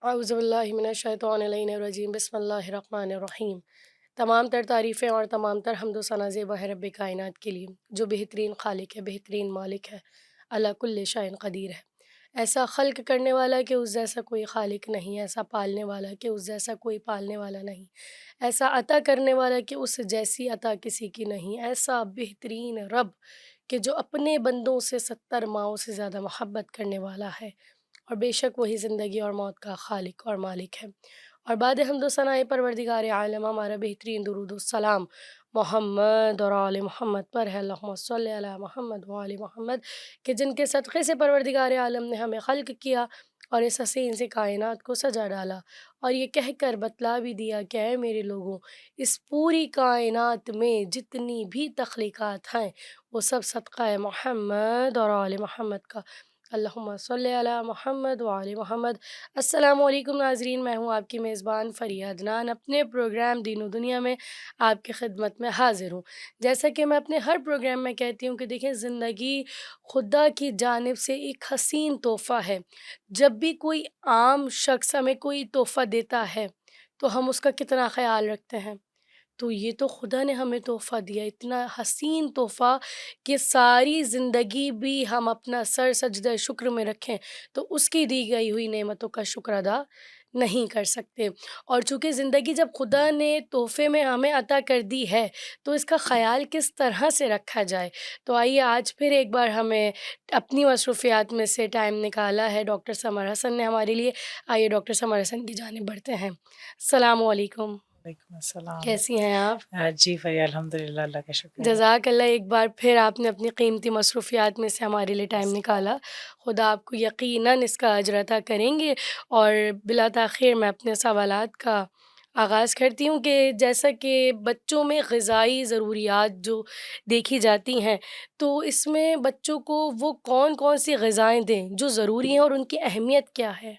औज़ुबिल्लाहिमिनश्शैतानिर्रजीम बिस्मिल्लाहिर्रहमानिर्रहीम। तमाम तर तारीफ़ें और तमाम तर हम्दो सना ज़ेबा है रब्बे कायनात के लिए, जो बेहतरीन खालिक है, बेहतरीन मालिक है, अला कुल्लि शैइन क़दीर है। ऐसा ख़ल्क़ करने वाला कि उस जैसा कोई खालिक नहीं, ऐसा पालने वाला कि उस जैसा कोई पालने वाला नहीं, ऐसा अता करने वाला कि उस जैसी अता किसी की नहीं, ऐसा बेहतरीन रब कि जो अपने बंदों से 70 माओं से ज़्यादा मोहब्बत करने वाला है। और बेशक वही ज़िंदगी और मौत का खालिक और मालिक है। और बाद हम्दो सनाए परवरदिगार आलम हमारा बेहतरीन दुरूद व सलाम मोहम्मद और आले मोहम्मद पर है। अल्लाहुम्मा सल्लि अला मोहम्मद व आले मोहम्मद, कि जिनके सदक़े से परवरदिगार आलम ने हमें ख़ल्क़ किया और इस हसीन से कायनात को सजा डाला और ये कहकर बतला भी दिया कि ऐ मेरे लोगों, इस पूरी कायनात में जितनी भी तख्लीक़ात हैं वो सब सदक़ा है मोहम्मद और आले मोहम्मद का। अल्लाहुम्मा सल्लि अला मोहम्मद व आले मोहम्मद। अस्सलामु अलैकुम नाज़रीन, मैं हूँ आपकी मेज़बान फ़रिया अदनान, अपने प्रोग्राम दीन व दुनिया में आपकी खिदमत में हाज़िर हूँ। जैसा कि मैं अपने हर प्रोग्राम में कहती हूँ कि देखिए, ज़िंदगी खुदा की जानिब से एक हसीन तोहफ़ा है। जब भी कोई आम शख़्स हमें कोई तोहफ़ा देता है तो हम उसका कितना ख़याल रखते हैं। तो ये तो खुदा ने हमें तोहफ़ा दिया, इतना हसीन तोहफ़ा कि सारी ज़िंदगी भी हम अपना सर सजदे शुक्र में रखें तो उसकी दी गई हुई नेमतों का शुक्र अदा नहीं कर सकते। और चूँकि ज़िंदगी जब खुदा ने तोहफ़े में हमें अता कर दी है तो इसका ख़याल किस तरह से रखा जाए। तो आइए आज फिर एक बार हमें अपनी मसरूफ़ियात में से टाइम निकाला है डॉक्टर समर हसन ने हमारे लिए। आइए डॉक्टर समर हसन की जानिब बढ़ते हैं। अस्सलामु अलैकुम। वालेकुम अस्सलाम। कैसी हैं आप? जी फ़रिया, अल्हम्दुलिल्लाह, अल्लाह का शुक्र है। जज़ाकल्लाह, एक बार फिर आपने अपनी कीमती मसरूफ़ियात में से हमारे लिए टाइम निकाला। खुदा आपको यकीनन इसका अजर अता करेंगे। और बिला ताख़ीर मैं अपने सवालात का आगाज़ करती हूँ कि जैसा कि बच्चों में ग़िज़ाई ज़रूरियात जो देखी जाती हैं, तो इसमें बच्चों को वो कौन-कौन सी ग़िज़ाएँ दें जो ज़रूरी हैं और उनकी अहमियत क्या है?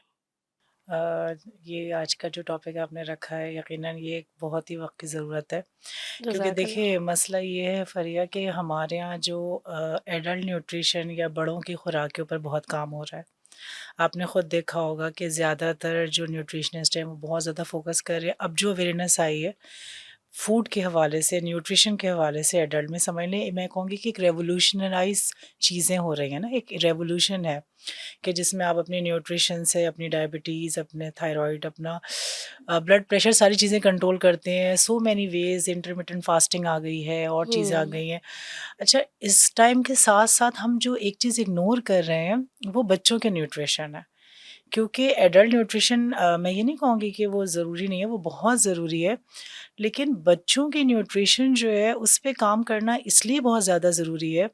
ये आज का जो टॉपिक आपने रखा है, यकीनन ये एक बहुत ही वक़्त की ज़रूरत है। क्योंकि जज़ाकल्लाह। देखिए, मसला ये है फ़रिया कि हमारे यहाँ जो एडल्ट न्यूट्रिशन या बड़ों की खुराक के ऊपर बहुत काम हो रहा है। आपने खुद देखा होगा कि ज़्यादातर जो न्यूट्रिशनिस्ट हैं वो बहुत ज़्यादा फ़ोकस कर रहे हैं। अब जो अवेयरनेस आई है फूड के हवाले से, न्यूट्रिशन के हवाले से एडल्ट में, समझ लें मैं कहूँगी कि एक रेवोल्यूशनराइज़ चीज़ें हो रही हैं ना, एक रेवोल्यूशन है कि जिसमें आप अपनी न्यूट्रिशन से अपनी डायबिटीज़, अपने थायरॉइड, अपना ब्लड प्रेशर, सारी चीज़ें कंट्रोल करते हैं। So many ways, intermittent fasting आ गई है और चीज़ें आ हुँ। गई हैं। अच्छा, इस टाइम के साथ-साथ हम जो एक चीज़ इग्नोर कर रहे हैं, वो बच्चों के न्यूट्रिशन है। क्योंकि एडल्ट न्यूट्रिशन मैं ये नहीं कहूँगी कि वो ज़रूरी नहीं है, वो बहुत ज़रूरी है। लेकिन बच्चों की न्यूट्रिशन जो है, उस पे काम करना इसलिए बहुत ज़्यादा ज़रूरी है,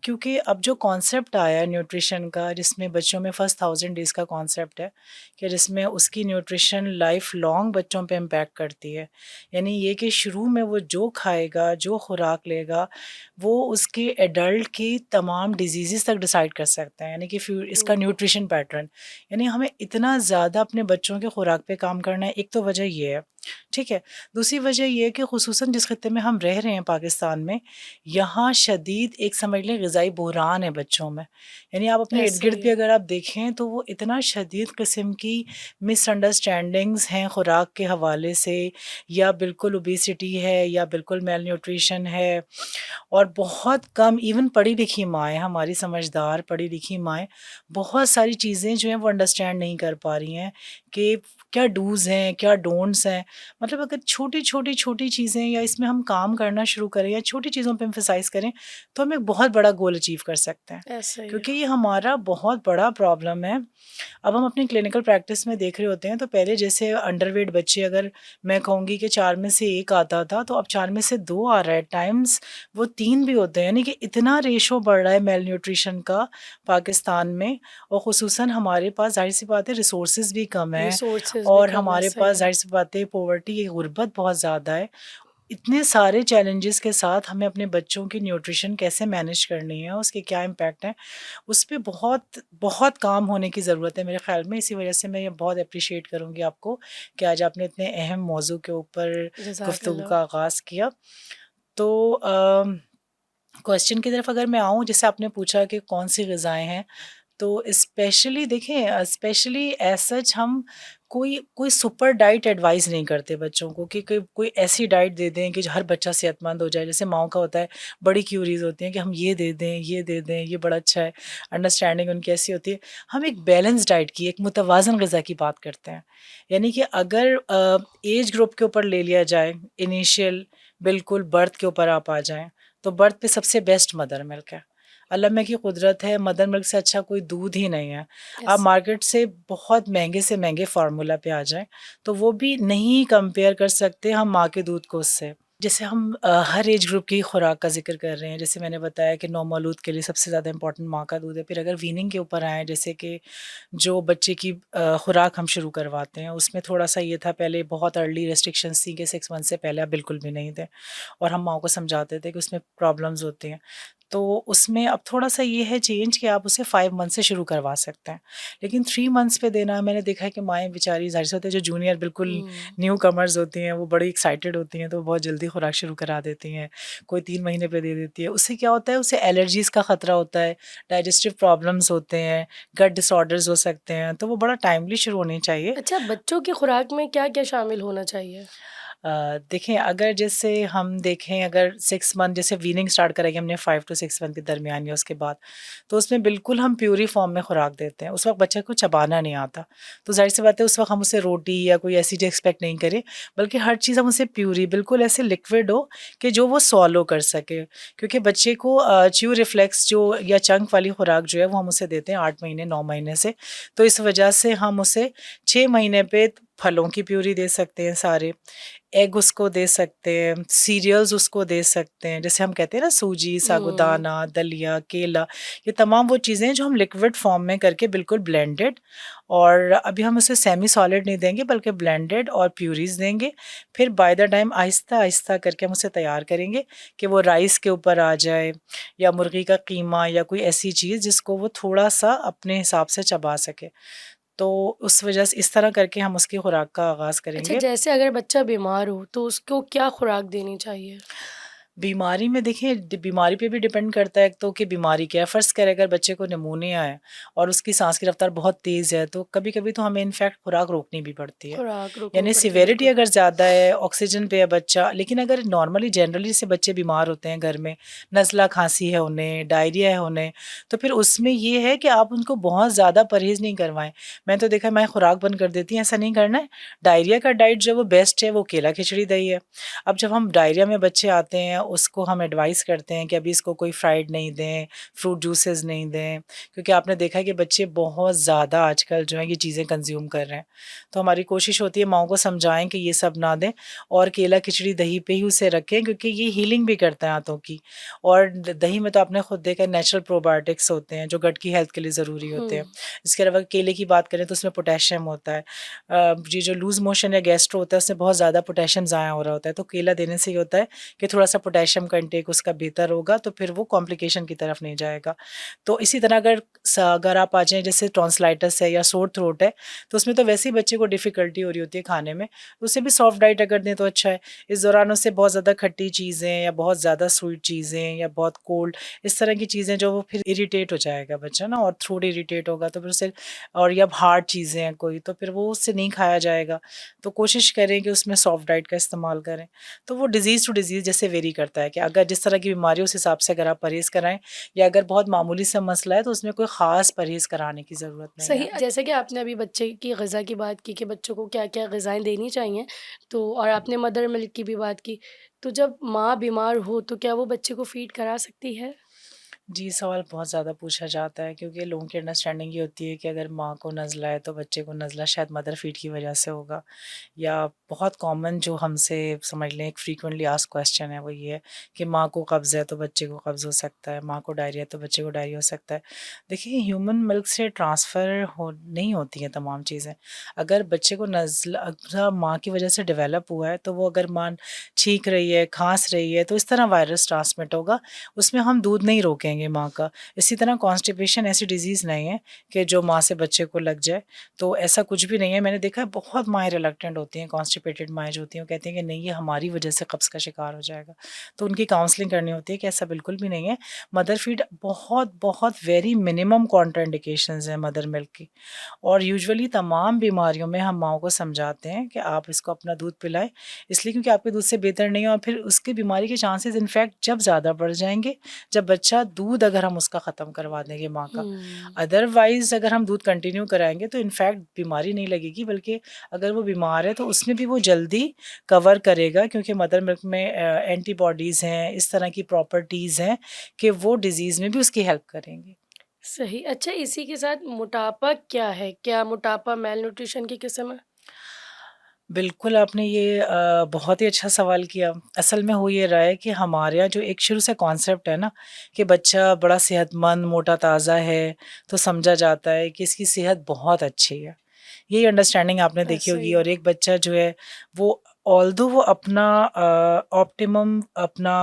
क्योंकि अब जो कॉन्सेप्ट आया है न्यूट्रिशन का, जिसमें बच्चों में फर्स्ट 1000 डेज़ का कॉन्सेप्ट है, कि जिसमें उसकी न्यूट्रिशन लाइफ़ लॉन्ग बच्चों पे इम्पैक्ट करती है। यानी ये कि शुरू में वो जो खाएगा, जो खुराक लेगा, वो उसके एडल्ट की तमाम डिज़ीज़ेज़ तक डिसाइड कर सकता है, यानी कि फिर इसका हुँ। Nutrition pattern. यानी हमें इतना ज़्यादा अपने बच्चों की खुराक पे काम करना है, एक तो वजह ये है, ठीक है? दूसरी वजह ये है कि ख़ुसूसन जिस खित्ते में हम रह रहे हैं पाकिस्तान में, यहाँ शदीद एक समझ लें ग़िज़ाई बहरान है बच्चों में। यानी आप अपने ऐसे इर्द-गिर्द ही भी है। अगर आप देखें तो वो इतना शदीद किस्म की मिसअंडरस्टैंडिंग्स हैं खुराक के हवाले से, या बिल्कुल ओबेसिटी है या बिल्कुल मेलन्यूट्रिशन है। और बहुत कम इवन पढ़ी-लिखी माएँ, हमारी समझदार पढ़ी-लिखी माएँ, बहुत सारी चीज़ें जो हैं वो अंडरस्टैंड नहीं कर पा रही हैं कि क्या डूज़ हैं, क्या डोंट्स हैं। मतलब अगर छोटी-छोटी चीज़ें या इसमें हम काम करना शुरू करें या छोटी चीज़ों पे एम्फसाइज़ करें, तो हम एक बहुत बड़ा गोल अचीव कर सकते हैं। ऐसा ही है। क्योंकि ये हमारा बहुत बड़ा प्रॉब्लम है। अब हम अपनी क्लिनिकल प्रैक्टिस में देख रहे होते हैं, तो पहले जैसे अंडरवेट बच्चे, अगर मैं कहूँगी कि 4 में से 1 आता था, तो अब 4 में से 2 आ रहा है, टाइम्स वो 3 भी होते हैं। यानी कि इतना रेशो बढ़ रहा है मेलन्यूट्रिशन का पाकिस्तान में, और ख़ुसूसन हमारे पास ज़ाहिर-सी बात है रिसोर्सेज़ भी कम हैं, रिसोर्सेज़ भी और कम है, हमारे सही पास है। ज़ाहिर-सी बात है पॉवर्टी, गुर्बत बहुत ज़्यादा है। इतने सारे चैलेंजेस के साथ हमें अपने बच्चों की न्यूट्रिशन कैसे मैनेज करनी है, उसके क्या इम्पैक्ट हैं, उस पे बहुत बहुत काम होने की ज़रूरत है मेरे ख़्याल में। इसी वजह से मैं ये बहुत एप्रिशिएट करूँगी आपको कि आज आपने इतने अहम मौज़ू के ऊपर गुफ्तगू जज़ाकल्लाह। का आगाज़ किया। तो क्वेश्चन की तरफ अगर मैं आऊँ, जैसे आपने पूछा कि कौन-सी ग़िज़ाएँ हैं, तो स्पेशली देखें, स्पेशली एज सच हम कोई कोई सुपर डाइट एडवाइस नहीं करते बच्चों को कि कोई ऐसी डाइट दे दें कि जो हर बच्चा सेहतमंद हो जाए। जैसे माओ का होता है, बड़ी क्यूरीज होती हैं कि हम ये दे दें, ये दे दें, ये बड़ा अच्छा है, अंडरस्टैंडिंग उनकी ऐसी होती है। हम एक बैलेंस डाइट की, एक मुतवाज़न ग़िज़ा की बात करते हैं। यानी कि अगर एज ग्रुप के ऊपर ले लिया जाए, इनिशियल बिल्कुल बर्थ के ऊपर आप आ जाएँ, तो बर्थ पे सबसे बेस्ट मदर मिल्क है। अल्लाह मियाँ की कुदरत है, मदर मिल्क से अच्छा कोई दूध ही नहीं है। आप यस। मार्केट से बहुत महँगे से महँगे फ़ॉर्मूला पे आ जाएँ, तो वो भी नहीं कंपेयर कर सकते हम माँ के दूध को उससे। जैसे हम हर एज ग्रुप की खुराक का ज़िक्र कर रहे हैं, जैसे मैंने बताया कि नौमौलूद के लिए सबसे ज़्यादा इम्पोर्टेंट माँ का दूध है। फिर अगर वीनिंग के ऊपर आएँ, जैसे कि जो बच्चे की खुराक हम शुरू करवाते हैं, उसमें थोड़ा-सा ये था, पहले बहुत अर्ली रिस्ट्रिक्शंस थी कि 6 मंथ से पहले आप बिल्कुल भी नहीं दें, और हम माँ को समझाते थे कि उसमें प्रॉब्लम्स होती हैं। तो उसमें अब थोड़ा-सा ये है चेंज कि आप उसे 5 मंथ से शुरू करवा सकते हैं। लेकिन 3 मंथ्स पे देना, मैंने देखा है कि माएँ बेचारी, ज़ाहिर-सी बात है, जो जूनियर बिल्कुल हुँ। न्यू कमर्स होती हैं, वो बड़ी एक्साइटेड होती हैं, तो वो बहुत जल्दी खुराक शुरू करा देती हैं। कोई 3 महीने पे दे देती है। उससे क्या होता है, उससे एलर्जीज़ का खतरा होता है, डाइजेस्टिव प्रॉब्लम्स होते हैं, गट डिसऑर्डर्स हो सकते हैं, तो वो बड़ा टाइमली शुरू होनी चाहिए। अच्छा, बच्चों की खुराक में क्या-क्या शामिल होना चाहिए? देखें, अगर जैसे हम देखें, अगर 6 मंथ जैसे वीनिंग स्टार्ट करेंगे हमने 5 टू 6 मंथ के दरमियान या उसके बाद, तो उसमें बिल्कुल हम प्यूरी फॉर्म में खुराक देते हैं। उस वक़्त बच्चे को चबाना नहीं आता, तो ज़ाहिर-सी बात है उस वक़्त हम उसे रोटी या कोई ऐसी चीज़ एक्सपेक्ट नहीं करें, बल्कि हर चीज़ हम उसे प्यूरी, बिल्कुल ऐसे लिक्विड हो कि जो वो स्वॉलो कर सके। क्योंकि बच्चे को च्यू रिफ्लेक्स जो या चंक वाली खुराक जो है वो हम उसे देते हैं 8 महीने 9 महीने से, तो इस वजह से हम उसे 6 महीने पे फलों की प्यूरी दे सकते हैं सारे, एग उसको दे सकते हैं, सीरियल्स उसको दे सकते हैं, जैसे हम कहते हैं ना, सूजी, हुँ। साबूदाना, दलिया, केला, ये तमाम वो चीज़ें हैं जो हम लिक्विड फॉर्म में करके बिल्कुल ब्लेंडेड, और अभी हम उसे सेमी सॉलिड नहीं देंगे बल्कि ब्लेंडेड और प्यूरीज़ देंगे। फिर बाय द टाइम आहिस्ता-आहिस्ता करके हम उसे तैयार करेंगे कि वो राइस के ऊपर आ जाए, या मुर्गी का कीमा, या कोई ऐसी चीज़ जिसको वो थोड़ा-सा अपने हिसाब से चबा सके। तो उस वजह से इस तरह करके हम उसकी खुराक का आगाज़ अच्छा, करेंगे। जैसे अगर बच्चा बीमार हो तो उसको क्या खुराक देनी चाहिए? बीमारी में देखिए, बीमारी पे भी डिपेंड करता है, एक तो कि बीमारी क्या है। फ़र्ज़ करें अगर बच्चे को निमोनिया है और उसकी सांस की रफ्तार बहुत तेज़ है, तो कभी कभी तो हमें इनफैक्ट खुराक रोकनी भी पड़ती है। खुराक रोकनी यानी पड़ती है, सिवेरिटी बिल्कुल। अगर ज़्यादा है, ऑक्सीजन पे है बच्चा, लेकिन अगर नॉर्मली जनरली से बच्चे बीमार होते हैं घर में, नज़ला खांसी है उन्हें, डायरिया है उन्हें, तो फिर उसमें ये है कि आप उनको बहुत ज़्यादा परहेज़ नहीं करवाएं। मैं तो देखा है, मैं खुराक बंद कर देती हूँ, ऐसा नहीं करना है। डायरिया का डाइट जो वो बेस्ट है, वो केला खिचड़ी दही है। अब जब हम डायरिया में बच्चे आते हैं, उसको हम एडवाइस करते हैं कि अभी इसको कोई फ्राइड नहीं दें, फ्रूट जूसेस नहीं दें, क्योंकि आपने देखा है कि बच्चे बहुत ज़्यादा आजकल जो है ये चीज़ें कंज्यूम कर रहे हैं। तो हमारी कोशिश होती है माओ को समझाएं कि ये सब ना दें, और केला खिचड़ी दही पे ही उसे रखें, क्योंकि ये हीलिंग भी करता है आंतों की। और दही में तो आपने खुद देखा है, नेचुरल प्रोबायोटिक्स होते हैं जो गट की हेल्थ के लिए ज़रूरी होते हुँ। हैं। इसके अलावा केले की बात करें तो उसमें पोटेशियम होता है। ये जो लूज़ मोशन या गैस्ट्रो होता है, उसमें बहुत ज़्यादा पोटेशियम ज़ाया हो रहा होता है, तो केला देने से ये होता है कि थोड़ा-सा पोटेशियम का इंटेक उसका बेहतर होगा, तो फिर वो कॉम्प्लिकेशन की तरफ नहीं जाएगा। तो इसी तरह अगर आप आ जाएँ, जैसे टॉन्सिलाइटिस है या सोर थ्रोट है, तो उसमें तो वैसे ही बच्चे को डिफ़िकल्टी हो रही होती है खाने में, तो उसे भी सॉफ्ट डाइट अगर दें तो अच्छा है। इस दौरान उसे बहुत ज़्यादा खट्टी चीज़ें या बहुत ज़्यादा स्वीट चीज़ें या बहुत कोल्ड, इस तरह की चीज़ें, जो वो फिर इरिटेट हो जाएगा बच्चा ना, और थ्रोट इरिटेट होगा तो फिर उसे, और या हार्ड चीज़ें हैं कोई, तो फिर वो उससे नहीं खाया जाएगा। तो कोशिश करें कि उसमें सॉफ्ट डाइट का इस्तेमाल करें। तो वो डिज़ीज़ टू डिज़ीज़ जैसे वेरी करता है कि अगर जिस तरह की बीमारी है उस हिसाब से अगर आप परहेज़ कराएँ, या अगर बहुत मामूली सा मसला है तो उसमें कोई ख़ास परहेज़ कराने की ज़रूरत नहीं सही, है। जैसे कि आपने अभी बच्चे की ग़िज़ा की बात की कि बच्चों को क्या-क्या ग़िज़ाएँ देनी चाहिए, तो और आपने मदर मिल्क की भी बात की। तो जब माँ बीमार हो तो क्या वो बच्चे को फ़ीड करा सकती है? जी, सवाल बहुत ज़्यादा पूछा जाता है, क्योंकि लोगों की अंडरस्टैंडिंग ये होती है कि अगर माँ को नज़ला है तो बच्चे को नज़ला शायद मदर फीड की वजह से होगा, या बहुत कॉमन जो हमसे समझ लें एक फ्रीक्वेंटली आस्क्ड क्वेश्चन है वो ये है कि माँ को कब्ज़ है तो बच्चे को कब्ज़ हो सकता है, माँ को डायरिया है तो बच्चे को डायरिया हो सकता है। देखिए, ह्यूमन मिल्क से ट्रांसफ़र हो नहीं होती हैं तमाम चीज़ें। अगर बच्चे को नज़ला माँ की वजह से डेवलप हुआ है, तो वो अगर माँ छींक रही है, खाँस रही है, तो इस तरह वायरस ट्रांसमिट होगा। उसमें हम दूध नहीं रोकेंगे। देंगे माँ का। इसी तरह कॉन्स्टिपेशन ऐसी डिज़ीज़ नहीं है कि जो माँ से बच्चे को लग जाए, तो ऐसा कुछ भी नहीं है। मैंने देखा है बहुत माएँ रिलक्टेंट होती हैं, कॉन्स्टिपेटेड माएँ जो होती हैं, वो कहती हैं कि नहीं ये हमारी वजह से कब्ज़ का शिकार हो जाएगा। तो उनकी काउंसलिंग करनी होती है कि ऐसा बिल्कुल भी नहीं है। मदर फीड बहुत वेरी मिनिमम कॉन्ट्राइंडिकेशंस हैं मदर मिल्क की। और यूजुअली तमाम बीमारियों में हम माँओं को समझाते हैं कि आप इसको अपना दूध पिलाएँ, इसलिए क्योंकि आपके दूध से बेहतर नहीं है और फिर उसकी बीमारी के चांसेस इनफैक्ट जब ज़्यादा बढ़ जाएँगे, जब बच्चा दूध अगर हम उसका ख़त्म करवा देंगे माँ का। हुँ। अदरवाइज़ अगर हम दूध कंटिन्यू कराएँगे तो इनफैक्ट बीमारी नहीं लगेगी, बल्कि अगर वो बीमार है तो उसमें भी वो जल्दी कवर करेगा, क्योंकि मदर मिल्क में एंटीबॉडीज़ हैं, इस तरह की प्रॉपर्टीज़ हैं कि वो डिज़ीज़ में भी उसकी हेल्प करेंगी। सही। अच्छा, इसी के साथ मोटापा क्या है? क्या मोटापा मेलन्यूट्रिशन की किस्म है? बिल्कुल, आपने ये बहुत ही अच्छा सवाल किया। असल में हो ये रहा है कि हमारे यहाँ जो एक शुरू से कॉन्सेप्ट है ना कि बच्चा बड़ा सेहतमंद, मोटा-ताज़ा है, तो समझा जाता है कि इसकी सेहत बहुत अच्छी है। यही अंडरस्टैंडिंग आपने देखी ऐसे होगी, ही। और एक बच्चा जो है वो ऑल्दो वो अपना ऑप्टिमम अपना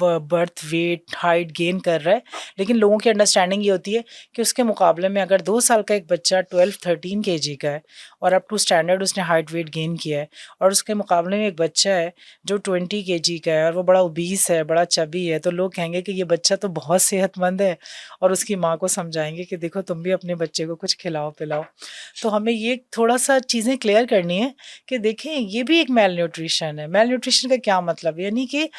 बर्थ वेट हाइट गेन कर रहा है, लेकिन लोगों की अंडरस्टैंडिंग ये होती है कि उसके मुकाबले में अगर 2 साल का एक बच्चा 12-13 केजी का है और अप टू स्टैंडर्ड उसने हाइट वेट गेन किया है, और उसके मुकाबले में एक बच्चा है जो 20 केजी का है और वो बड़ा ओबीस है, बड़ा चबी है, तो लोग कहेंगे कि ये बच्चा तो बहुत सेहतमंद है, और उसकी माँ को समझाएंगे कि देखो तुम भी अपने बच्चे को कुछ खिलाओ पिलाओ। तो हमें ये थोड़ा-सा चीज़ें क्लियर करनी है कि देखें ये भी एक मेल न्यूट्रिशन है। मेल न्यूट्रिशन का क्या मतलब है? यानी कि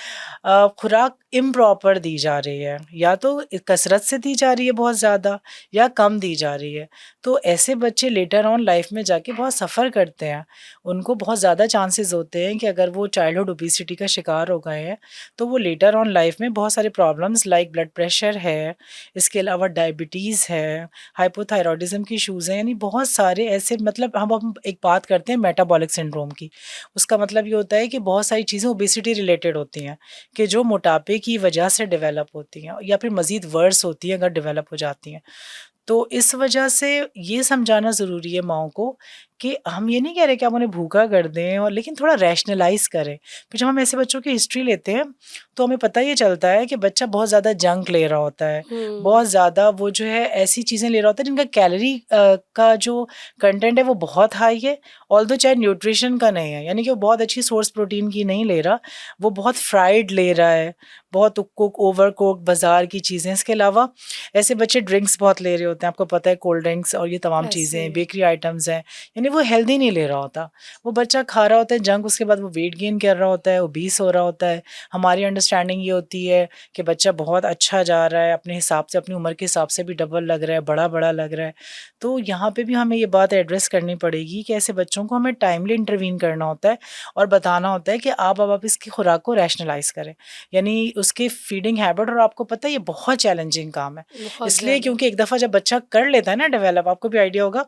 खुराक इम्प्रॉपर दी जा रही है, या तो कसरत से दी जा रही है बहुत ज़्यादा, या कम दी जा रही है। तो ऐसे बच्चे लेटर ऑन लाइफ में जाके बहुत सफ़र करते हैं। उनको बहुत ज़्यादा चांसेस होते हैं कि अगर वो चाइल्डहुड ओबेसिटी का शिकार हो गए हैं, तो वो लेटर ऑन लाइफ में बहुत सारे प्रॉब्लम्स लाइक ब्लड प्रेशर है, इसके अलावा डायबिटीज़ है, हाइपोथायरॉयडिज़्म की इश्यूज़ हैं, यानी बहुत सारे ऐसे, मतलब हम एक बात करते हैं मेटाबॉलिक सिंड्रोम की। उसका मतलब ये होता है कि बहुत सारी चीज़ें ओबेसिटी रिलेटेड होती हैं, कि जो मोटापे की वजह से डेवलप होती हैं या फिर मज़ीद वर्स होती हैं अगर डेवलप हो जाती हैं। तो इस वजह से ये समझाना ज़रूरी है माँओं को कि हम ये नहीं कह रहे कि आप उन्हें भूखा कर दें, और लेकिन थोड़ा रैशनलाइज़ करें। फिर जब हम ऐसे बच्चों की हिस्ट्री लेते हैं, तो हमें पता ये चलता है कि बच्चा बहुत ज़्यादा जंक ले रहा होता है, हुँ। बहुत ज़्यादा वो जो है ऐसी चीज़ें ले रहा होता है जिनका कैलोरी का जो कंटेंट है वो बहुत हाई है, ऑल्दो चाहे न्यूट्रिशन का नहीं है। यानी कि वो बहुत अच्छी सोर्स प्रोटीन की नहीं ले रहा, वो बहुत फ्राइड ले रहा है, बहुत कुक ओवर कुक्ड बाज़ार की चीज़ें। इसके अलावा ऐसे बच्चे ड्रिंक्स बहुत ले रहे होते हैं, आपको पता है कोल्ड ड्रिंक्स और ये तमाम ऐसे चीज़ें, ही। बेकरी आइटम्स हैं, यानी वो हेल्दी नहीं ले रहा होता। वो बच्चा खा रहा होता है जंक, उसके बाद वो वेट गेन कर रहा होता है, ओबीस हो रहा होता है। हमारी अंडरस्टैंडिंग ये होती है कि बच्चा बहुत अच्छा जा रहा है, अपने हिसाब से, अपनी उम्र के हिसाब से भी डबल लग रहा है, बड़ा-बड़ा लग रहा है। तो यहाँ पे भी हमें ये बात एड्रेस करनी पड़ेगी कि ऐसे बच्चों को हमें टाइमली इंटरवीन करना होता है और बताना होता है कि अब आप इसकी खुराक को रैशनलाइज़ करें। यानी उसकी फीडिंग हैबिट, और आपको पता है ये बहुत चैलेंजिंग काम है। बहुत इसलिए ज़्यादा। क्योंकि एक दफ़ा जब बच्चा कर लेता है ना डेवलप, आपको भी आइडिया होगा,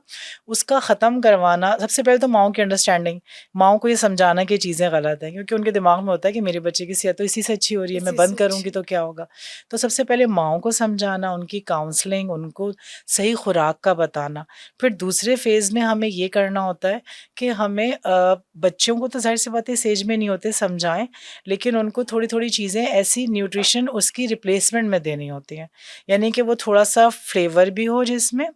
उसका ख़त्म करवाना सबसे पहले तो माँओं की अंडरस्टैंडिंग, माँओं को ये समझाना कि चीज़ें गलत हैं, क्योंकि उनके दिमाग में होता है कि मेरे बच्चे की सेहत तो इसी से अच्छी हो रही है, मैं इसी बंद से करूँगी अच्छी। तो क्या होगा? तो सबसे पहले माँओं को समझाना, उनकी काउंसलिंग, उनको सही खुराक का बताना। फिर दूसरे फ़ेज़ में हमें ये करना होता है कि हमें बच्चों को तो ज़ाहिर-सी बात है इस एज में नहीं होते समझाएँ, लेकिन उनको थोड़ी-थोड़ी चीज़ें ऐसी न्यूट्रिशन उसकी रिप्लेसमेंट में देनी होती हैं। यानी कि वो थोड़ा-सा फ्लेवर भी हो जिसमें,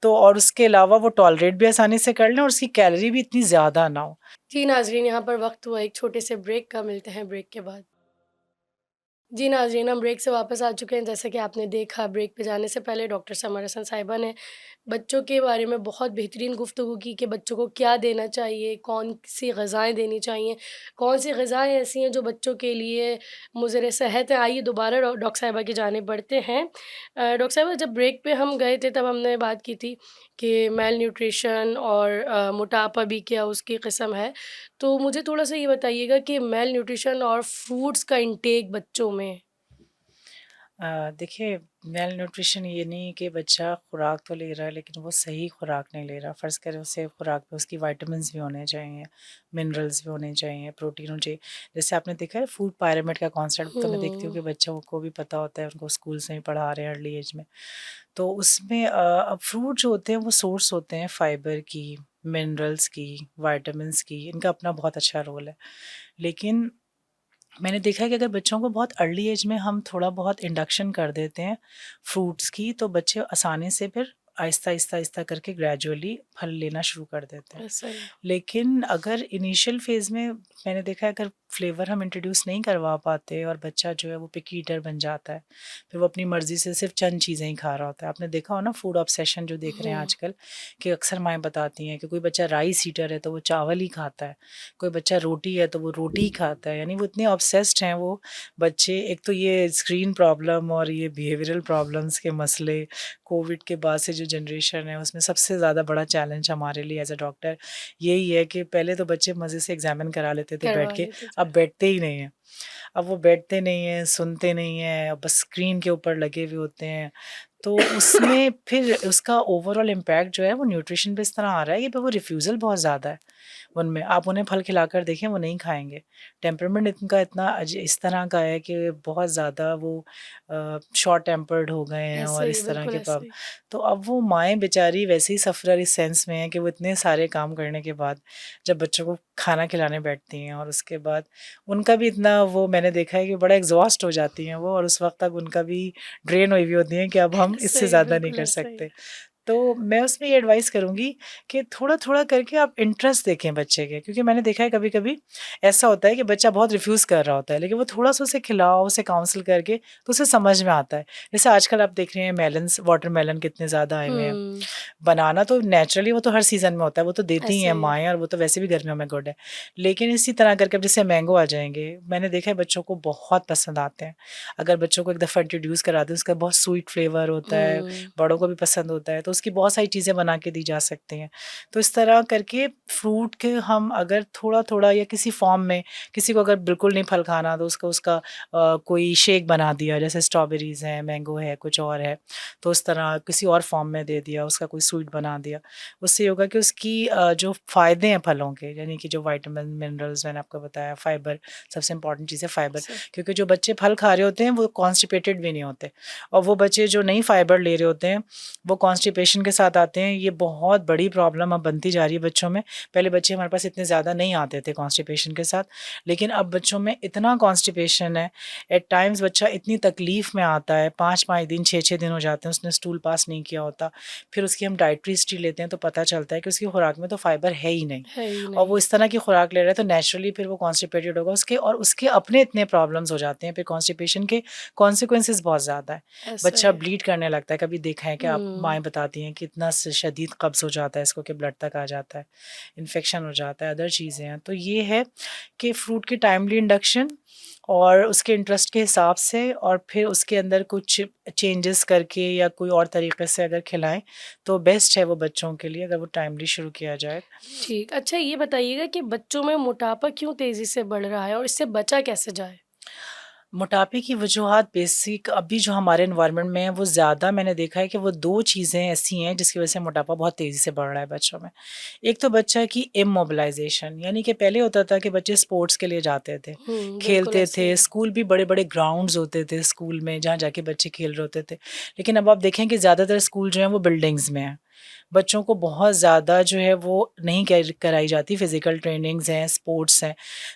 तो और उसके अलावा वो टॉलरेट भी आसानी से कर लें और उसकी कैलोरी भी इतनी ज़्यादा ना हो। जी नाज़रीन, यहाँ पर वक़्त हुआ एक छोटे से ब्रेक का, मिलते हैं ब्रेक के बाद। जी नाज़रीन, हम ब्रेक से वापस आ चुके हैं। जैसा कि आपने देखा, ब्रेक पे जाने से पहले डॉक्टर समर हसन साहिबा ने बच्चों के बारे में बहुत बेहतरीन गुफ्तगू की कि बच्चों को क्या देना चाहिए, कौन-सी ग़िज़ाएँ देनी चाहिए, कौन-सी ग़िज़ाएँ ऐसी हैं जो बच्चों के लिए मुज़र सेहत है। आइए दोबारा डॉक्टर साहिबा की जानिब बढ़ते हैं। डॉक्टर साहिबा, जब ब्रेक पे हम गए थे तब हमने बात की थी कि मेल न्यूट्रिशन और मोटापा भी क्या उसकी किस्म है। तो मुझे थोड़ा-सा ये बताइएगा कि मेल न्यूट्रिशन और फ्रूट्स का इंटेक बच्चों में। देखिए, मेल न्यूट्रिशन ये नहीं कि बच्चा खुराक तो ले रहा है लेकिन वो सही खुराक नहीं ले रहा। फ़र्ज़ करें उसे खुराक में उसकी विटामिन्स भी होने चाहिए, मिनरल्स भी होने चाहिए, प्रोटीन होना चाहिए। जैसे आपने देखा है फूड पिरामिड का कॉन्सेप्ट तो मैं देखती हूँ हुँ। कि बच्चों को भी पता होता है, उनको स्कूल से ही पढ़ा रहे हैं अर्ली एज में। तो उसमें अब फ्रूट जो होते हैं वो सोर्स होते हैं फाइबर की, मिनरल्स की, विटामिन्स की, इनका अपना बहुत अच्छा रोल है। लेकिन मैंने देखा है कि अगर बच्चों को बहुत अर्ली एज में हम थोड़ा बहुत इंडक्शन कर देते हैं फ्रूट्स की, तो बच्चे आसानी से फिर आहिस्ता आहिस्ता आहिस्ता करके ग्रेजुअली फल लेना शुरू कर देते हैं। ऐसा ही। लेकिन अगर इनिशियल फेज़ में मैंने देखा है, अगर फ्लेवर हम इंट्रोड्यूस नहीं करवा पाते और बच्चा जो है वो पिकी ईटर बन जाता है, फिर वो अपनी मर्ज़ी से सिर्फ़ चंद चीज़ें ही खा रहा होता है। आपने देखा हो ना फूड ऑब्सेशन जो देख रहे हैं हुँ, आजकल, कि अक्सर माएँ बताती हैं कि कोई बच्चा राइस ईटर है तो वो चावल ही खाता है, कोई बच्चा रोटी है तो वो रोटी ही खाता है। यानी वो इतने ऑब्सेस्ड हैं वो बच्चे। एक तो ये स्क्रीन प्रॉब्लम और ये बिहेवियरल प्रॉब्लम्स के मसले, कोविड के बाद से जो जनरेशन है उसमें सबसे ज़्यादा बड़ा चैलेंज हमारे लिए एज़ अ डॉक्टर यही है कि पहले तो बच्चे मज़े से एग्ज़ामिन करा लेते थे बैठ करवा के, लेते थे। अब बैठते ही नहीं हैं। अब वो बैठते नहीं हैं, सुनते नहीं हैं, अब बस स्क्रीन के ऊपर लगे हुए होते हैं। तो उसमें फिर उसका ओवरऑल इम्पैक्ट जो है वो न्यूट्रिशन पे इस तरह आ रहा है कि वो रिफ्यूज़ल बहुत ज़्यादा है उनमें। आप उन्हें फल खिलाकर देखें, वो नहीं खाएँगे। टेम्परामेंट इनका इतना इस तरह का है कि बहुत ज़्यादा वो शॉर्ट टेम्पर्ड हो गए हैं ऐसा और ही, इस तरह बिल्कुल के ऐसा ही। तो अब वो माएँ बेचारी वैसे ही सफ़रर इस सेंस में हैं कि वो इतने सारे काम करने के बाद जब बच्चों को खाना खिलाने बैठती हैं और उसके बाद उनका भी इतना वो मैंने देखा है कि बड़ा एग्ज़ॉस्ट हो जाती हैं वो, और उस वक़्त तक उनका भी ड्रेन हुई हुई होती हैं कि अब हम ऐसा इससे ही, ज़्यादा नहीं बिल्कुल कर ऐसा ही। सकते। तो मैं उसमें ये एडवाइस करूँगी कि थोड़ा-थोड़ा करके आप इंटरेस्ट देखें बच्चे के, क्योंकि मैंने देखा है कभी-कभी ऐसा होता है कि बच्चा बहुत रिफ्यूज़ कर रहा होता है, लेकिन वो थोड़ा-सा उसे खिलाओ, उसे काउंसल करके तो उसे समझ में आता है। जैसे आजकल आप देख रहे हैं मेलन्स, वाटरमेलन कितने ज़्यादा आए हुए हैं। हुँ, बनाना तो नेचुरली वो तो हर सीज़न में होता है, वो तो देती ही ऐसा हैं ही है। माएँ और वो तो वैसे भी गर्मियों में गुड है। लेकिन इसी तरह करके अब जैसे मैंगो आ जाएँगे, मैंने देखा है बच्चों को बहुत पसंद आते हैं। अगर बच्चों को एक दफ़ा इंट्रोड्यूस करा दें, उसका बहुत स्वीट फ्लेवर होता है, हुँ, बड़ों को भी पसंद होता है, तो उसकी बहुत सारी चीज़ें बना के दी जा सकती हैं। तो इस तरह करके फ्रूट के हम अगर थोड़ा-थोड़ा या किसी फ़ॉर्म में, किसी को अगर बिल्कुल नहीं फल खाना तो उसका उसका कोई शेक बना दिया, जैसे स्ट्रॉबेरीज़ हैं, मैंगो है, कुछ और है, तो उस तरह किसी और फ़ॉर्म में दे दिया, उसका कोई स्वीट बना दिया। उससे ये होगा कि उसकी जो फ़ायदे हैं फलों के, यानी कि जो विटामिन, मिनरल्स मैंने आपको बताया, फाइबर, सबसे इम्पोर्टेंट चीज़ है फाइबर, सही। क्योंकि जो बच्चे फल खा रहे होते हैं वो कॉन्स्टिपेटेड भी नहीं होते, और वो बच्चे जो नहीं फाइबर ले रहे होते हैं, वो कॉन्स्टिपेशन के साथ आते हैं। ये बहुत बड़ी प्रॉब्लम अब बनती जा रही है बच्चों में। पहले बच्चे हमारे पास इतने ज़्यादा नहीं आते थे कॉन्स्टिपेशन के साथ, लेकिन अब बच्चों में इतना कॉन्स्टिपेशन है, एट टाइम्स बच्चा इतनी तकलीफ़ में आता है, 5-5 दिन, 6-6 दिन हो जाते हैं उसने स्टूल पास नहीं किया होता। फिर उसकी हम डाइटरी हिस्ट्री लेते हैं तो पता चलता है कि उसकी खुराक में तो फाइबर है ही नहीं, है ही और नहीं। वो इस तरह की खुराक ले रहा है तो नेचुरली फिर वो कॉन्स्टिपेटेड होगा उसके, और उसके अपने इतने प्रॉब्लम्स हो जाते हैं, फिर कॉन्स्टिपेशन के कॉन्सिक्वेंसेस बहुत ज़्यादा है। ऐसा ही बच्चा है। ब्लीड करने लगता है, कभी देखा है कि आप हुँ। माएँ बताती हैं कि इतना शदीद कब्ज़ हो जाता है इसको कि ब्लड तक आ जाता है, इन्फेक्शन हो जाता है, अदर चीज़ें हैं। तो ये है कि फ्रूट की टाइमली इंडक्शन और उसके इंटरेस्ट के हिसाब से, और फिर उसके अंदर कुछ चेंजेस करके या कोई और तरीके से अगर खिलाएँ, तो बेस्ट है वो बच्चों के लिए, अगर वो टाइमली शुरू किया जाए। ठीक। अच्छा, ये बताइएगा कि बच्चों में मोटापा क्यों तेज़ी से बढ़ रहा है और इससे बचा कैसे जाए? मोटापे की वजूहात बेसिक अभी जो हमारे एनवायरनमेंट में है वो ज़्यादा मैंने देखा है कि वो 2 चीज़ें ऐसी हैं जिसकी वज़ह से मोटापा बहुत तेज़ी से बढ़ रहा है बच्चों में। एक तो बच्चा की इमोबिलाइज़ेशन, यानी कि पहले होता था कि बच्चे स्पोर्ट्स के लिए जाते थे, हुँ, बिल्कुल खेलते ऐसा ही थे, है। स्कूल भी बड़े-बड़े ग्राउंड्स होते थे स्कूल में जहाँ जाके बच्चे खेल रहे होते थे। लेकिन अब आप देखें कि ज़्यादातर स्कूल जो हैं वो बिल्डिंग्स में हैं। बच्चों को बहुत ज़्यादा जो है वो नहीं कराई जाती, फिज़िकल ट्रेनिंग्स हैं, स्पोर्ट्स हैं।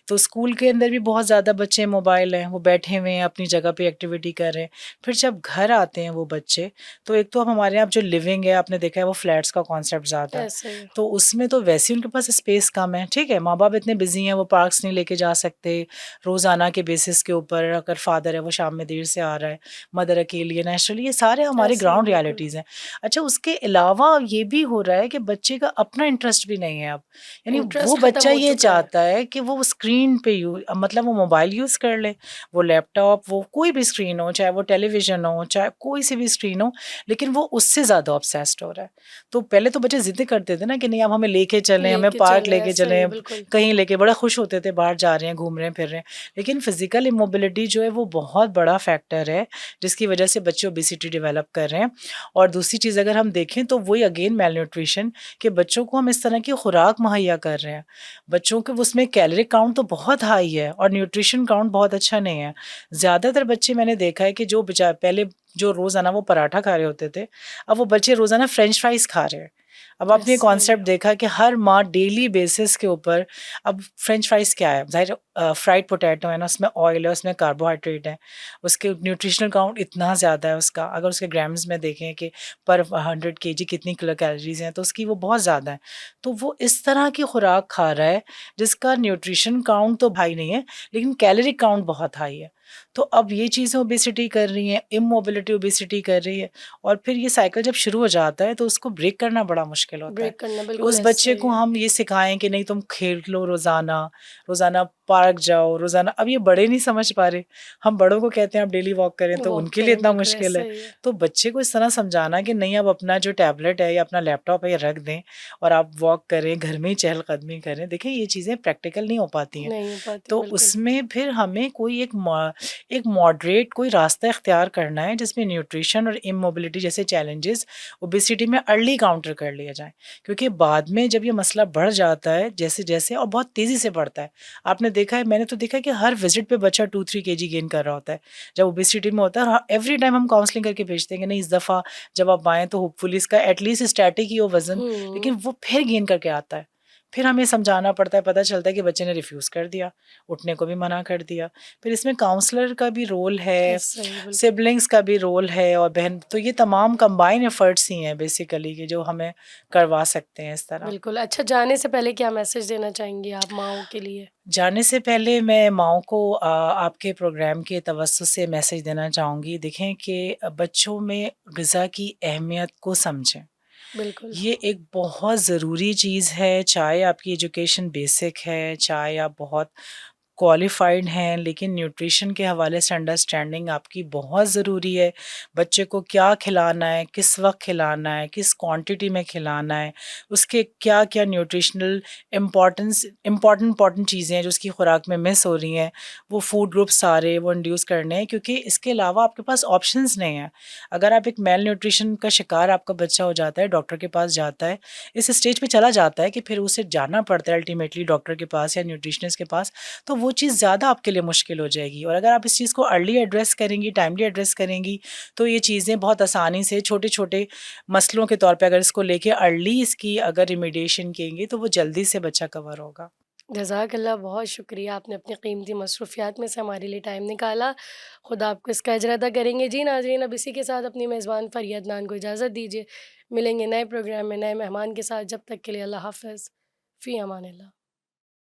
तो स्कूल के अंदर भी बहुत ज़्यादा बच्चे मोबाइल हैं, वो बैठे हुए हैं, अपनी जगह पे एक्टिविटी कर रहे हैं। फिर जब घर आते हैं वो बच्चे, तो एक तो अब हमारे यहाँ जो लिविंग है आपने देखा है वो फ्लैट्स का कॉन्सेप्ट ज़्यादा है। ऐसा ही है। तो उसमें तो वैसे ही उनके पास स्पेस कम है, ठीक है? माँ-बाप इतने बिज़ी हैं, वो पार्क्स नहीं लेके जा सकते, रोज़ाना के बेसिस के ऊपर अगर फादर है वो शाम में देर से आ रहा है, मदर अकेली है, नेचुरली ये सारे हमारे ऐसा ही है, ग्राउंड बिल्कुल। रियलिटीज़ हैं। अच्छा, उसके अलावा ये भी हो रहा है कि बच्चे का अपना इंटरेस्ट भी नहीं है अब। यानी वो इंटरेस्ट खत्म बच्चा हो ये चुका है। चाहता है कि वो स्क्रीन पे मतलब वो मोबाइल यूज़ कर ले, वो लैपटॉप, वो कोई भी स्क्रीन हो, चाहे वो टेलीविज़न हो, चाहे कोई सी भी स्क्रीन हो, लेकिन वो उससे ज़्यादा ऑब्सेस्ड हो रहा है। तो पहले तो बच्चे ज़िद करते थे ना कि नहीं अब हमें लेके चलें, हमें लेके पार्क चले, लेके ऐसा ही है, चलें, बिल्कुल। कहीं लेके बड़ा खुश होते थे, बाहर जा रहे हैं, घूम रहे हैं, फिर रहे हैं। लेकिन फिज़िकल इमोबिलिटी जो है वो बहुत बड़ा फैक्टर है, जिसकी वजह से बच्चे ओबेसिटी डेवलप कर रहे हैं। और दूसरी चीज़ अगर हम देखें तो वही अगेन मैलन्यूट्रिशन, कि बच्चों को हम इस तरह की खुराक मुहैया कर रहे हैं। बच्चों के उसमें कैलोरी काउंट तो बहुत हाई है और न्यूट्रिशन काउंट बहुत अच्छा नहीं है। ज़्यादातर बच्चे मैंने देखा है कि जो पहले जो रोज़ाना वो पराठा खा रहे होते थे, अब वो बच्चे रोज़ाना फ्रेंच फ्राइज़ खा रहे हैं। अब आपने ये सही कॉन्सेप्ट है। देखा कि हर माँ डेली बेसिस के ऊपर, अब फ्रेंच फ्राइज़ क्या है? ज़ाहिर फ्राइड पोटैटो है ना, उसमें ऑयल है, उसमें कार्बोहाइड्रेट है, उसके न्यूट्रिशनल काउंट इतना ज़्यादा है उसका, अगर उसके ग्राम्स में देखें कि पर 100 केजी कितनी किलो कैलोरीज़ हैं, तो उसकी वो बहुत ज़्यादा है। तो वो इस तरह की खुराक खा रहा है, जिसका न्यूट्रिशन काउंट तो हाई नहीं है, लेकिन कैलोरी काउंट बहुत हाई है। तो अब ये चीज़ें ओबेसिटी कर रही हैं, इमोबिलिटी ओबेसिटी कर रही है, और फिर ये साइकिल जब शुरू हो जाता है तो उसको ब्रेक करना बड़ा मुश्किल होता है। ब्रेक करना कि बिल्कुल उस ऐसा बच्चे ही को है। हम ये सिखाएँ कि नहीं तुम खेल लो रोज़ाना, रोज़ाना पार्क जाओ, रोज़ाना, अब ये बड़े नहीं समझ पा रहे। हम बड़ों को कहते हैं आप डेली वॉक करें तो वॉक उनके लिए करें, इतना बिल्कुल मुश्किल ऐसा है। ही है। तो बच्चे को इस तरह समझाना कि नहीं, अब अपना जो टैबलेट है या अपना लैपटॉप है ये रख दें और आप वॉक करें, घर में ही चहलकदमी करें। देखिए ये चीज़ें प्रैक्टिकल नहीं हो पाती हैं। नहीं हो पाती, तो बिल्कुल। उसमें फिर हमें कोई एक मॉडरेट कोई रास्ता इख्तियार करना है जिसमें न्यूट्रिशन और इमोबिलिटी जैसे चैलेंजेस ओबेसिटी में अर्ली काउंटर कर लिया जाए, क्योंकि बाद में जब ये मसला बढ़ जाता है जैसे जैसे, और बहुत तेज़ी से बढ़ता है। आपने देखा है, मैंने तो देखा है कि हर विजिट पे बच्चा 2-3 केजी गेन कर रहा होता है जब ओबेसिटी में होता है, और एवरी टाइम हम काउंसलिंग करके भेजते हैं कि नहीं इस दफ़ा जब आप आएँ तो होपफुली इसका एटलीस्ट स्टैटिक ही हो वज़न, हुँ। लेकिन वो फिर गेन करके आता है। फिर हमें समझाना पड़ता है, पता चलता है कि बच्चे ने रिफ्यूज़ कर दिया, उठने को भी मना कर दिया। फिर इसमें काउंसलर का भी रोल है, ऐसा ही, बिल्कुल। सिबलिंग्स का भी रोल है, और बहन, तो ये तमाम कंबाइन एफर्ट्स ही हैं बेसिकली कि जो हमें करवा सकते हैं इस तरह। बिल्कुल। अच्छा, जाने से पहले क्या मैसेज देना चाहेंगी आप माँओं के लिए? जाने से पहले मैं माँओं को आपके प्रोग्राम के तवज्जो से मैसेज देना चाहूँगी, देखें कि बच्चों में ग़िज़ा की अहमियत को समझें। बिल्कुल। ये एक बहुत ज़रूरी चीज़ है, चाहे आपकी एजुकेशन बेसिक है, चाहे आप बहुत क्वालिफ़ाइड हैं, लेकिन न्यूट्रिशन के हवाले से अंडरस्टैंडिंग आपकी बहुत ज़रूरी है। बच्चे को क्या खिलाना है, किस वक़्त खिलाना है, किस क्वांटिटी में खिलाना है, उसके क्या-क्या न्यूट्रिशनल इम्पॉर्टेंट चीज़ें हैं जो उसकी खुराक में मिस हो रही हैं, वो फूड ग्रुप्स सारे वो इंड्यूस करने हैं, क्योंकि इसके अलावा आपके पास ऑप्शंस नहीं हैं। अगर आप एक मेल न्यूट्रिशन का शिकार आपका बच्चा हो जाता है, डॉक्टर के पास जाता है, इस स्टेज पे चला जाता है कि फिर उसे जाना पड़ता है अल्टीमेटली डॉक्टर के पास या न्यूट्रिशनिस्ट के पास, तो वो चीज़ ज़्यादा आपके लिए मुश्किल हो जाएगी। और अगर आप इस चीज़ को अर्ली एड्रेस करेंगी, टाइमली एड्रेस करेंगी, तो ये चीज़ें बहुत आसानी से छोटे-छोटे मसलों के तौर पे अगर इसको लेके अर्ली इसकी अगर रिमेडिएशन किएँगे, तो वो जल्दी से बच्चा कवर होगा। जज़ाकल्लाह, बहुत शुक्रिया, आपने अपनी कीमती मसरूफ़ियात में से हमारे लिए टाइम निकाला। खुदा आपको इसका अजर अदा करेंगे। जी नाज़रीन, अब इसी के साथ अपनी मेज़बान फ़रिया अदनान को इजाज़त दीजिए। मिलेंगे नए प्रोग्राम में नए मेहमान के साथ, जब तक के लिए अल्लाह हाफ़िज़। फ़ी अमानिल्लाह।